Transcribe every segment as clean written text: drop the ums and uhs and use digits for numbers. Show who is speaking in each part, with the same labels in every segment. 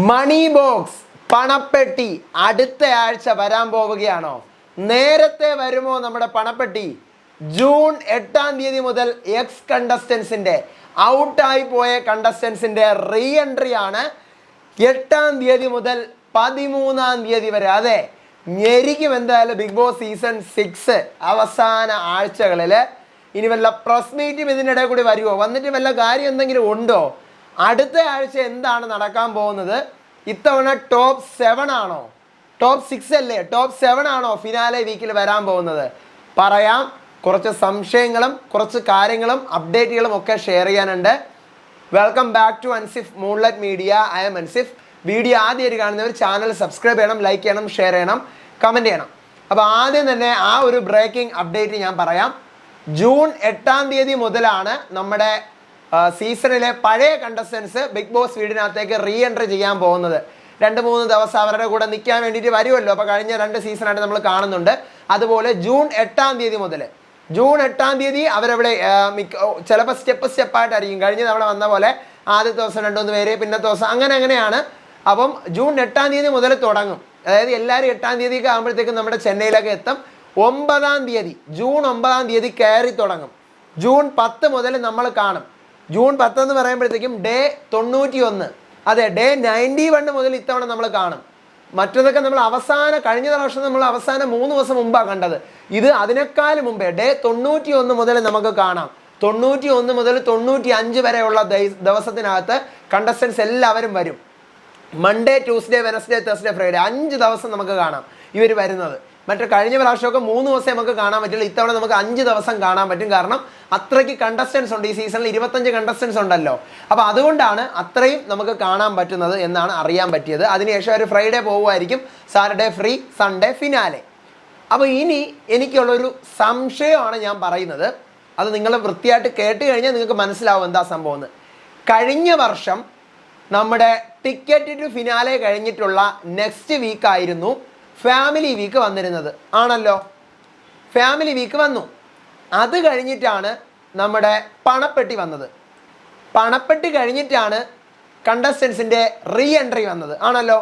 Speaker 1: മണി box പണപ്പെട്ടി അടുത്ത ആഴ്ച വരാൻ പോവുകയാണോ? നേരത്തെ വരുമോ നമ്മുടെ പണപ്പെട്ടി? ജൂൺ 8-ാം തീയതി മുതൽ എക്സ് കണ്ടസ്റ്റൻസിൻ്റെ ഔട്ടായി പോയ കണ്ടസ്റ്റൻസിൻ്റെ റീ എൻട്രി ആണ് 8-ാം തീയതി മുതൽ 13-ാം തീയതി വരെ. അതെ, ഞെരിക്കും എന്തായാലും ബിഗ് ബോസ് സീസൺ 6 അവസാന ആഴ്ചകളിൽ. ഇനി വല്ല പ്രസ് മീറ്റും ഇതിനിടെ കൂടി വരുമോ? വന്നിട്ട് വല്ല കാര്യം എന്തെങ്കിലും ഉണ്ടോ? അടുത്ത ആഴ്ച എന്താണ് നടക്കാൻ പോകുന്നത്? ഇത്തവണ ടോപ്പ് 7 ആണോ, ടോപ്പ് 6 അല്ലേ, ടോപ്പ് 7 ആണോ ഫിനാലെ വീക്കിൽ വരാൻ പോകുന്നത്? പറയാം. കുറച്ച് സംശയങ്ങളും കുറച്ച് കാര്യങ്ങളും അപ്ഡേറ്റുകളും ഒക്കെ ഷെയർ ചെയ്യാനുണ്ട്. Welcome back to Ansif moonlight media. I'm Ansif. Video ആദ്യമായിട്ട് കാണുന്നവർ ചാനൽ സബ്സ്ക്രൈബ് ചെയ്യണം, ലൈക്ക് ചെയ്യണം, ഷെയർ ചെയ്യണം, കമൻറ്റ് ചെയ്യണം. അപ്പോൾ ആദ്യം തന്നെ ആ ഒരു ബ്രേക്കിംഗ് അപ്ഡേറ്റ് ഞാൻ പറയാം. ജൂൺ 8-ാം തീയതി മുതലാണ് നമ്മുടെ സീസണിലെ പഴയ കണ്ടസ്റ്റൻസ് ബിഗ് ബോസ് വീടിനകത്തേക്ക് റീ എൻട്രി ചെയ്യാൻ പോകുന്നത്. 2-3 ദിവസം അവരുടെ കൂടെ നിൽക്കാൻ വേണ്ടിയിട്ട് വരുമല്ലോ. അപ്പോൾ കഴിഞ്ഞ 2 സീസണായിട്ട് നമ്മൾ കാണുന്നുണ്ട്. അതുപോലെ ജൂൺ 8-ാം തീയതി മുതൽ, ജൂൺ 8-ാം തീയതി അവരവിടെ ചിലപ്പോൾ സ്റ്റെപ്പായിട്ടായിരിക്കും. കഴിഞ്ഞ തവണ വന്ന പോലെ ആദ്യത്തെ ദിവസം 2-3 പേര്, പിന്നത്തെ ദിവസം അങ്ങനെയാണ്. അപ്പം ജൂൺ 8-ാം തീയതി മുതൽ തുടങ്ങും. അതായത് എല്ലാവരും 8-ാം തീയതിക്ക് ആകുമ്പോഴത്തേക്കും നമ്മുടെ ചെന്നൈയിലൊക്കെ എത്തും. 9-ാം തീയതി, ജൂൺ 9-ാം തീയതി കയറി തുടങ്ങും. ജൂൺ 10 മുതൽ നമ്മൾ കാണും. ജൂൺ 10 എന്ന് പറയുമ്പോഴത്തേക്കും ഡേ 91, അതെ, ഡേ 91 മുതൽ ഇത്തവണ നമ്മൾ കാണും. മറ്റതൊക്കെ നമ്മൾ കഴിഞ്ഞ പ്രാവശ്യം നമ്മൾ അവസാനം 3 ദിവസം മുമ്പാണ് കണ്ടത്. ഇത് അതിനേക്കാൾ മുമ്പേ ഡേ 91 മുതൽ നമുക്ക് കാണാം. 91 മുതൽ 95 വരെയുള്ള ദിവസത്തിനകത്ത് കണ്ടസ്റ്റൻസ് എല്ലാവരും വരും. Monday, Tuesday, Wednesday, Thursday, Friday 5 ദിവസം നമുക്ക് കാണാം ഇവർ വരുന്നത്. മറ്റേ കഴിഞ്ഞ പ്രാവശ്യമൊക്കെ 3 ദിവസം നമുക്ക് കാണാൻ പറ്റില്ല. ഇത്തവണ നമുക്ക് 5 ദിവസം കാണാൻ പറ്റും. കാരണം അത്രയ്ക്ക് കണ്ടസ്റ്റൻസ് ഉണ്ട്. ഈ സീസണിൽ 25 കണ്ടസ്റ്റൻസ് ഉണ്ടല്ലോ. അപ്പോൾ അതുകൊണ്ടാണ് അത്രയും നമുക്ക് കാണാൻ പറ്റുന്നത് എന്നാണ് അറിയാൻ പറ്റിയത്. അതിനുശേഷം ഒരു ഫ്രൈഡേ പോകുമായിരിക്കും, സാറ്റർഡേ ഫ്രീ, സൺഡേ ഫിനാലെ. അപ്പോൾ ഇനി എനിക്കുള്ളൊരു സംശയമാണ് ഞാൻ പറയുന്നത്. അത് നിങ്ങൾ വൃത്തിയായിട്ട് കേട്ട് കഴിഞ്ഞാൽ നിങ്ങൾക്ക് മനസ്സിലാവും എന്താ സംഭവം എന്ന്. കഴിഞ്ഞ വർഷം നമ്മുടെ ടിക്കറ്റ് ടു ഫിനാലെ കഴിഞ്ഞിട്ടുള്ള നെക്സ്റ്റ് വീക്കായിരുന്നു ഫാമിലി വീക്ക് വന്നിരുന്നത്, ആണല്ലോ. ഫാമിലി വീക്ക് വന്നു. അത് കഴിഞ്ഞിട്ടാണ് നമ്മുടെ പണപ്പെട്ടി വന്നത്. പണപ്പെട്ടി കഴിഞ്ഞിട്ടാണ് കണ്ടസ്റ്റൻസിൻ്റെ റീ എൻട്രി വന്നത്, ആണല്ലോ.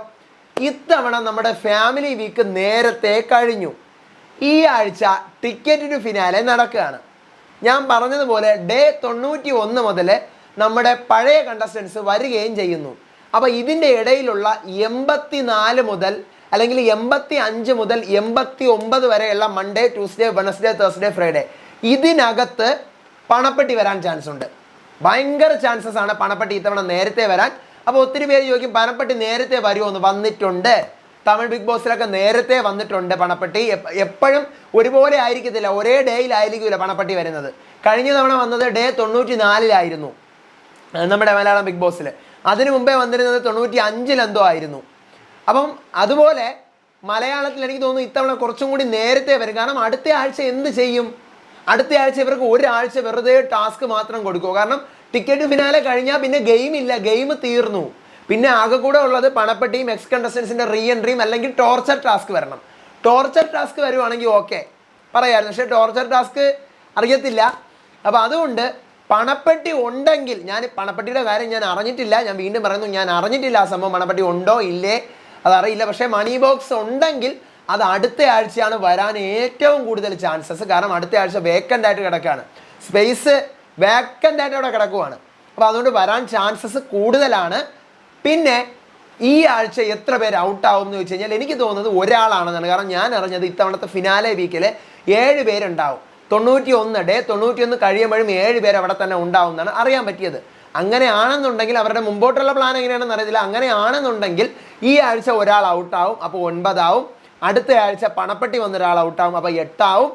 Speaker 1: ഇത്തവണ നമ്മുടെ ഫാമിലി വീക്ക് നേരത്തെ കഴിഞ്ഞു. ഈ ആഴ്ച ടിക്കറ്റ് ടു ഫിനാലെ നടക്കുകയാണ്. ഞാൻ പറഞ്ഞതുപോലെ ഡേ 91 മുതൽ നമ്മുടെ പഴയ കണ്ടസ്റ്റൻസ് വരികയും ചെയ്യുന്നു. അപ്പോൾ ഇതിൻ്റെ ഇടയിലുള്ള 84 മുതൽ അല്ലെങ്കിൽ 85 മുതൽ 89 വരെയുള്ള Monday, Tuesday, Wednesday, Thursday, Friday ഇതിനകത്ത് പണപ്പെട്ടി വരാൻ ചാൻസ് ഉണ്ട്. ഭയങ്കര ചാൻസസ് ആണ് പണപ്പെട്ടി ഇത്തവണ നേരത്തെ വരാൻ. അപ്പോൾ ഒത്തിരി പേര് ചോദിക്കും പണപ്പെട്ടി നേരത്തെ വരുമോ എന്ന്. വന്നിട്ടുണ്ട്. തമിഴ് ബിഗ് ബോസിലൊക്കെ നേരത്തെ വന്നിട്ടുണ്ട് പണപ്പെട്ടി. എപ്പോഴും ഒരുപോലെ ആയിരിക്കത്തില്ല, ഒരേ ഡേയിലായിരിക്കില്ല പണപ്പെട്ടി വരുന്നത്. കഴിഞ്ഞ തവണ വന്നത് ഡേ 94 നമ്മുടെ മലയാളം ബിഗ് ബോസിൽ. അതിനു മുമ്പേ വന്നിരുന്നത് 95 എന്തോ ആയിരുന്നു. അപ്പം അതുപോലെ മലയാളത്തിൽ എനിക്ക് തോന്നുന്നു ഇത്തവണ കുറച്ചും കൂടി നേരത്തെ വരും. കാരണം അടുത്ത ആഴ്ച എന്ത് ചെയ്യും? അടുത്ത ആഴ്ച ഇവർക്ക് ഒരാഴ്ച വെറുതെ ടാസ്ക് മാത്രം കൊടുക്കുമോ? കാരണം ടിക്കറ്റ് ഫിനാലെ കഴിഞ്ഞാൽ പിന്നെ ഗെയിം ഇല്ല, ഗെയിം തീർന്നു. പിന്നെ ആകെ കൂടെ ഉള്ളത് പണപ്പെട്ടിയും എക്സ് കണ്ടസ്റ്റൻസിൻ്റെ റീ എൻട്രിയും അല്ലെങ്കിൽ ടോർച്ചർ ടാസ്ക് വരണം. ടോർച്ചർ ടാസ്ക് വരുവാണെങ്കിൽ ഓക്കെ പറയാമായിരുന്നു. പക്ഷേ ടോർച്ചർ ടാസ്ക് അറിയത്തില്ല. അപ്പോൾ അതുകൊണ്ട് പണപ്പെട്ടി ഉണ്ടെങ്കിൽ, ഞാൻ പണപ്പെട്ടിയുടെ കാര്യം ഞാൻ അറിഞ്ഞിട്ടില്ല, ഞാൻ വീണ്ടും പറയുന്നു, ഞാൻ അറിഞ്ഞിട്ടില്ല ആ സംഭവം പണപ്പെട്ടി ഉണ്ടോ ഇല്ലേ അതറിയില്ല. പക്ഷേ മണി ബോക്സ് ഉണ്ടെങ്കിൽ അത് അടുത്ത ആഴ്ചയാണ് വരാൻ ഏറ്റവും കൂടുതൽ ചാൻസസ്. കാരണം അടുത്ത ആഴ്ച വേക്കൻ്റ് ആയിട്ട് കിടക്കുകയാണ്, സ്പേസ് വേക്കൻ്റ് ആയിട്ട് അവിടെ കിടക്കുവാണ്. അപ്പോൾ അതുകൊണ്ട് വരാൻ ചാൻസസ് കൂടുതലാണ്. പിന്നെ ഈ ആഴ്ച എത്ര പേര് ഔട്ടാവും എന്ന് ചോദിച്ചു കഴിഞ്ഞാൽ എനിക്ക് തോന്നുന്നത് ഒരാളാണെന്നാണ്. കാരണം ഞാൻ അറിഞ്ഞത് ഇത്തവണത്തെ ഫിനാലെ വീക്കിൽ 7 പേരുണ്ടാവും. 91 ഡേ 91 കഴിയുമ്പോഴും 7 പേര് അവിടെ തന്നെ ഉണ്ടാവും എന്നാണ് അറിയാൻ പറ്റിയത്. അങ്ങനെയാണെന്നുണ്ടെങ്കിൽ അവരുടെ മുമ്പോട്ടുള്ള പ്ലാൻ എങ്ങനെയാണെന്ന് അറിയത്തില്ല. അങ്ങനെയാണെന്നുണ്ടെങ്കിൽ ഈ ആഴ്ച ഒരാൾ ഔട്ടാവും, അപ്പോൾ 9 ആവും. അടുത്ത ആഴ്ച പണപ്പെട്ടി വന്നൊരാൾ ഔട്ടാവും, അപ്പോൾ 8 ആവും.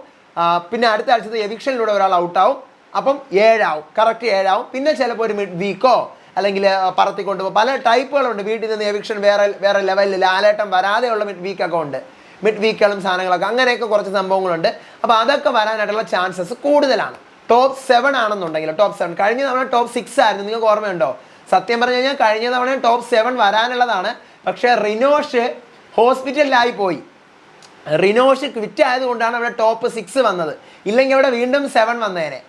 Speaker 1: പിന്നെ അടുത്ത ആഴ്ചത്തെ എവിക്ഷനിലൂടെ ഒരാൾ ഔട്ടാവും, അപ്പം 7 ആവും. കറക്റ്റ് 7 ആവും. പിന്നെ ചിലപ്പോൾ ഒരു മിഡ് വീക്കോ അല്ലെങ്കിൽ പറത്തിക്കൊണ്ടുപോകും. പല ടൈപ്പുകളുണ്ട്. വീട്ടിൽ നിന്ന് എവിക്ഷൻ വേറെ ലെവലിൽ ലാലേട്ടം വരാതെയുള്ള മിഡ് വീക്കൊക്കെ ഉണ്ട്. മിഡ് വീക്കുകളും സാധനങ്ങളൊക്കെ അങ്ങനെയൊക്കെ കുറച്ച് സംഭവങ്ങളുണ്ട്. അപ്പോൾ അതൊക്കെ വരാനായിട്ടുള്ള ചാൻസസ് കൂടുതലാണ്. ടോപ്പ് 7 ആണെന്നുണ്ടെങ്കിൽ, ടോപ്പ് 7 കഴിഞ്ഞ തവണ ടോപ്പ് 6 ആയിരുന്നു, നിങ്ങൾക്ക് ഓർമ്മയുണ്ടോ? സത്യം പറഞ്ഞു കഴിഞ്ഞാൽ കഴിഞ്ഞ തവണ ടോപ്പ് 7 വരാനുള്ളതാണ്. പക്ഷേ റിനോഷ് ഹോസ്പിറ്റലിലായി പോയി. റിനോഷ് ക്വിറ്റ് ആയതുകൊണ്ടാണ് അവിടെ ടോപ്പ് 6 വന്നത്. ഇല്ലെങ്കിൽ അവിടെ വീണ്ടും 7 വന്നേനെ.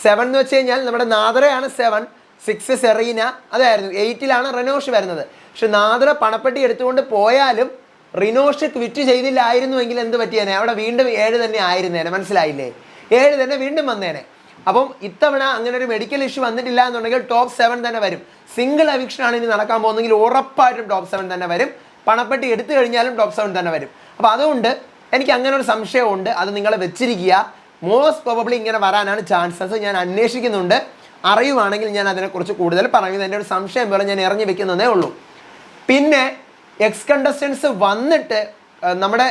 Speaker 1: 7 എന്ന് വെച്ച് കഴിഞ്ഞാൽ നമ്മുടെ നാദറയാണ് 7, 6 സെറീന, അതായിരുന്നു. 8ലാണ് റിനോഷ് വരുന്നത്. പക്ഷെ നാദറ പണപ്പെട്ടി എടുത്തുകൊണ്ട് പോയാലും റിനോഷ് ക്വിറ്റ് ചെയ്തില്ലായിരുന്നുവെങ്കിൽ എന്ത് പറ്റിയേനെ? അവിടെ വീണ്ടും 7 തന്നെ ആയിരുന്നേനെ. മനസ്സിലായില്ലേ? 7 തന്നെ വീണ്ടും വന്നേനെ. അപ്പം ഇത്തവണ അങ്ങനെ ഒരു മെഡിക്കൽ ഇഷ്യൂ വന്നിട്ടില്ല എന്നുണ്ടെങ്കിൽ ടോപ്പ് 7 തന്നെ വരും. സിംഗിൾ എവിക്ഷൻ ആണ് ഇനി നടക്കാൻ പോകുന്നെങ്കിൽ ഉറപ്പായിട്ടും ടോപ്പ് 7 തന്നെ വരും. പണപ്പെട്ടി എടുത്തു കഴിഞ്ഞാലും ടോപ്പ് 7 തന്നെ വരും. അപ്പോൾ അതുകൊണ്ട് എനിക്ക് അങ്ങനെ ഒരു സംശയമുണ്ട്. അത് നിങ്ങൾ വെച്ചിരിക്കുക. മോസ്റ്റ് പ്രോബബ്ലി ഇങ്ങനെ വരാനാണ് ചാൻസസ്. ഞാൻ അന്വേഷിക്കുന്നുണ്ട്. അറിയുവാണെങ്കിൽ ഞാൻ അതിനെക്കുറിച്ച് കൂടുതൽ പറയുന്നത് എൻ്റെ ഒരു സംശയം പോലെ ഞാൻ ഇറങ്ങി വെക്കുന്നതേ ഉള്ളൂ. പിന്നെ എക്സ് കണ്ടസ്റ്റൻസ് വന്നിട്ട് നമ്മുടെ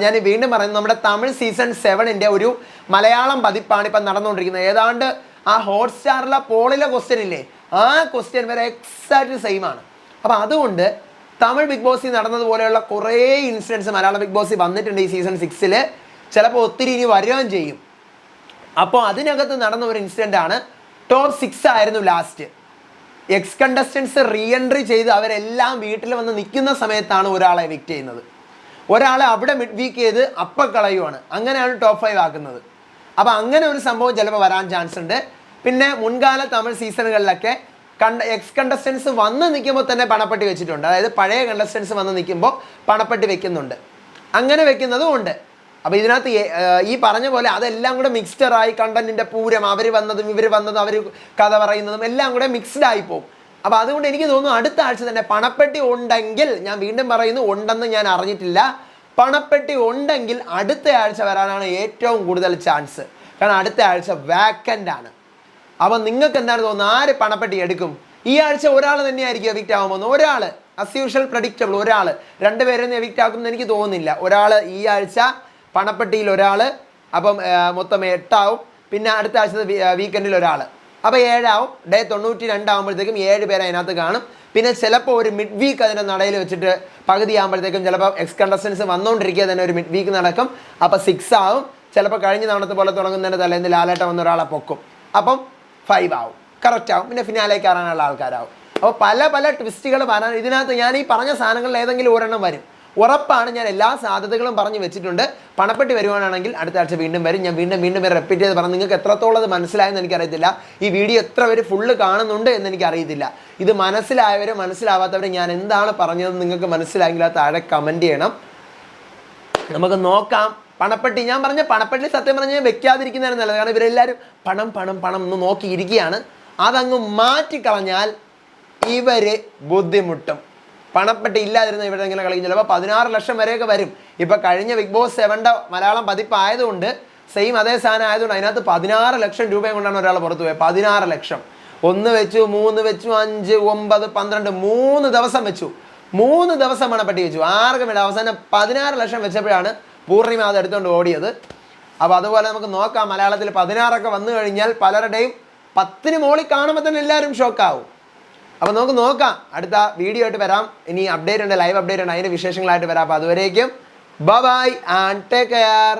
Speaker 1: ഞാൻ വീണ്ടും പറയുന്നത് നമ്മുടെ തമിഴ് സീസൺ 7ൻ്റെ ഒരു മലയാളം പതിപ്പാണ് ഇപ്പം നടന്നുകൊണ്ടിരിക്കുന്നത്. ഏതാണ്ട് ആ ഹോട്ട്സ്റ്റാറിലെ പോളിലെ ക്വസ്റ്റ്യൻ ഇല്ലേ, ആ ക്വസ്റ്റ്യൻ വരെ എക്സാക്ട്ലി സെയിം ആണ്. അപ്പോൾ അതുകൊണ്ട് തമിഴ് ബിഗ് ബോസിൽ നടന്നതുപോലെയുള്ള കുറേ ഇൻസിഡൻസ് മലയാളം ബിഗ് ബോസിൽ വന്നിട്ടുണ്ട് ഈ സീസൺ 6-ൽ. ചിലപ്പോൾ ഒത്തിരി ഇനി വരികയും ചെയ്യും. അപ്പോൾ അതിനകത്ത് നടന്ന ഒരു ഇൻസിഡൻ്റ് ആണ്. ടോപ്പ് 6 ആയിരുന്നു last. X contestants re entry ചെയ്ത് അവരെല്ലാം വീട്ടിൽ വന്ന് നിൽക്കുന്ന സമയത്താണ് ഒരാളെ എവിക്റ്റ് ചെയ്യുന്നത്. ഒരാളെ അവിടെ മിഡ് വീക്ക് ചെയ്ത് അപ്പം കളയുവാണ്. അങ്ങനെയാണ് ടോപ്പ് 5 ആക്കുന്നത്. അപ്പോൾ അങ്ങനെ ഒരു സംഭവം ചിലപ്പോൾ വരാൻ ചാൻസ് ഉണ്ട്. പിന്നെ മുൻകാല തമിഴ് സീസണുകളിലൊക്കെ എക്സ് കണ്ടസ്റ്റൻസ് വന്ന് നിൽക്കുമ്പോൾ തന്നെ പണപ്പെട്ടി വെച്ചിട്ടുണ്ട്. അതായത് പഴയ കണ്ടസ്റ്റൻസ് വന്ന് നിൽക്കുമ്പോൾ പണപ്പെട്ടി വെക്കുന്നുണ്ട്. അങ്ങനെ വെക്കുന്നതും ഉണ്ട്. അപ്പോൾ ഇതിനകത്ത് ഈ പറഞ്ഞ പോലെ അതെല്ലാം കൂടെ മിക്സ്ഡറായി കണ്ടന്റിൻ്റെ പൂരം, അവർ വന്നതും ഇവർ വന്നതും അവർ കഥ പറയുന്നതും എല്ലാം കൂടെ മിക്സ്ഡ് ആയി പോകും. അപ്പോൾ അതുകൊണ്ട് എനിക്ക് തോന്നുന്നു അടുത്ത ആഴ്ച തന്നെ പണപ്പെട്ടി ഉണ്ടെങ്കിൽ, ഞാൻ വീണ്ടും പറയുന്നു ഉണ്ടെന്ന് ഞാൻ അറിഞ്ഞിട്ടില്ല, പണപ്പെട്ടി ഉണ്ടെങ്കിൽ അടുത്ത ആഴ്ച വരാനാണ് ഏറ്റവും കൂടുതൽ ചാൻസ്. കാരണം അടുത്ത ആഴ്ച വാക്കൻ്റ് ആണ്. അപ്പോൾ നിങ്ങൾക്ക് എന്താണ് തോന്നുന്നത്? ആര് പണപ്പെട്ടി എടുക്കും? ഈ ആഴ്ച ഒരാൾ തന്നെയായിരിക്കും എവിക്റ്റ് ആകാൻ പോകുന്നത്. ഒരാൾ അസ് യൂഷ്വൽ പ്രഡിക്റ്റബിൾ, ഒരാൾ. 2 പേരൊന്നും എവിക്റ്റ് ആക്കുമെന്ന് എനിക്ക് തോന്നുന്നില്ല. ഒരാൾ ഈ ആഴ്ച പണപ്പെട്ടിയിൽ ഒരാൾ, അപ്പം മൊത്തം 8 ആവും. പിന്നെ അടുത്ത ആഴ്ച വീക്കെൻഡിൽ ഒരാൾ, അപ്പോൾ 7 ആവും. ഡേ 92 ആകുമ്പോഴത്തേക്കും 7 പേര് അതിനകത്ത് കാണും. പിന്നെ ചിലപ്പോൾ ഒരു മിഡ് വീക്ക് അതിൻ്റെ നടയിൽ വെച്ചിട്ട് പകുതി ആകുമ്പോഴത്തേക്കും ചിലപ്പോൾ എക്സ് കണ്ടസ്റ്റൻസ് വന്നുകൊണ്ടിരിക്കുക തന്നെ ഒരു മിഡ് വീക്ക് നടക്കും. അപ്പോൾ 6 ആവും. ചിലപ്പോൾ കഴിഞ്ഞ തവണത്തെ പോലെ തുടങ്ങുന്നതിൻ്റെ തലേന്ന് ലാലേട്ട വന്ന ഒരാളെ പൊക്കും. അപ്പം 5 ആവും, കറക്റ്റ് ആവും. പിന്നെ ഫിനാലേക്ക് കയറാനുള്ള ആൾക്കാരാവും. അപ്പോൾ പല പല ട്വിസ്റ്റുകൾ വരാൻ ഇതിനകത്ത് ഞാൻ ഈ പറഞ്ഞ സാധനങ്ങളിൽ ഏതെങ്കിലും ഒരെണ്ണം വരും. ഉറപ്പാണ്. ഞാൻ എല്ലാ സാധ്യതകളും പറഞ്ഞു വെച്ചിട്ടുണ്ട്. പണപ്പെട്ടി വരുവാനാണെങ്കിൽ അടുത്ത ആഴ്ച വീണ്ടും വരും. ഞാൻ വീണ്ടും റിപ്പീറ്റ് ചെയ്ത് പറഞ്ഞു. നിങ്ങൾക്ക് എത്രത്തോളം അത് മനസ്സിലായെന്ന് എനിക്കറിയത്തില്ല. ഈ വീഡിയോ എത്ര പേര് ഫുള്ള് കാണുന്നുണ്ട് എന്ന് എനിക്കറിയത്തില്ല. ഇത് മനസ്സിലായവരും മനസ്സിലാവാത്തവരും ഞാൻ എന്താണ് പറഞ്ഞതെന്ന് നിങ്ങൾക്ക് മനസ്സിലായെങ്കിൽ അത് താഴെ കമൻറ്റ് ചെയ്യണം. നമുക്ക് നോക്കാം. പണപ്പെട്ടി ഞാൻ പറഞ്ഞ പണപ്പെട്ടി സത്യം പറഞ്ഞാൽ വെക്കാതിരിക്കുന്നതാണ് നല്ലത്. കാരണം ഇവരെല്ലാവരും പണം പണം പണം എന്ന് നോക്കിയിരിക്കുകയാണ്. അതങ്ങ് മാറ്റിക്കളഞ്ഞാൽ ഇവർ ബുദ്ധിമുട്ടും. പണപ്പെട്ടി ഇല്ലാതിരുന്ന ഇവിടെ ഇങ്ങനെ കളിക്കും. ചിലപ്പോൾ 16 ലക്ഷം വരെയൊക്കെ വരും. ഇപ്പോൾ കഴിഞ്ഞ ബിഗ് ബോസ് 7ൻ്റെ മലയാളം പതിപ്പായതുകൊണ്ട് സെയിം അതേ സാധനം ആയതുകൊണ്ട് അതിനകത്ത് 16 ലക്ഷം രൂപയും കൊണ്ടാണ് ഒരാൾ പുറത്തു പോയത്. 16 ലക്ഷം. 1 വെച്ചു, 3 വെച്ചു, 5, 9, 12, 3 ദിവസം വെച്ചു. 3 ദിവസം പണപ്പെട്ടി വെച്ചു. ആർക്കും വേണ്ട. അവസാനം 16 ലക്ഷം വെച്ചപ്പോഴാണ് പൂർണിമ അത് എടുത്തുകൊണ്ട് ഓടിയത്. അപ്പോൾ അതുപോലെ നമുക്ക് നോക്കാം. മലയാളത്തിൽ 16 വന്നു കഴിഞ്ഞാൽ പലരുടെയും 10 മോളിൽ കാണുമ്പോൾ തന്നെ എല്ലാവരും ഷോക്കാവും. അപ്പോൾ നമുക്ക് നോക്കാം. അടുത്ത വീഡിയോ ആയിട്ട് വരാം. ഇനി അപ്ഡേറ്റ് ഉണ്ട്, ലൈവ് അപ്ഡേറ്റ് ഉണ്ട്, അതിൻ്റെ വിശേഷങ്ങളായിട്ട് വരാം. അപ്പോൾ അതുവരേക്കും ബൈ ആൻഡ് ടേക്ക് കെയർ.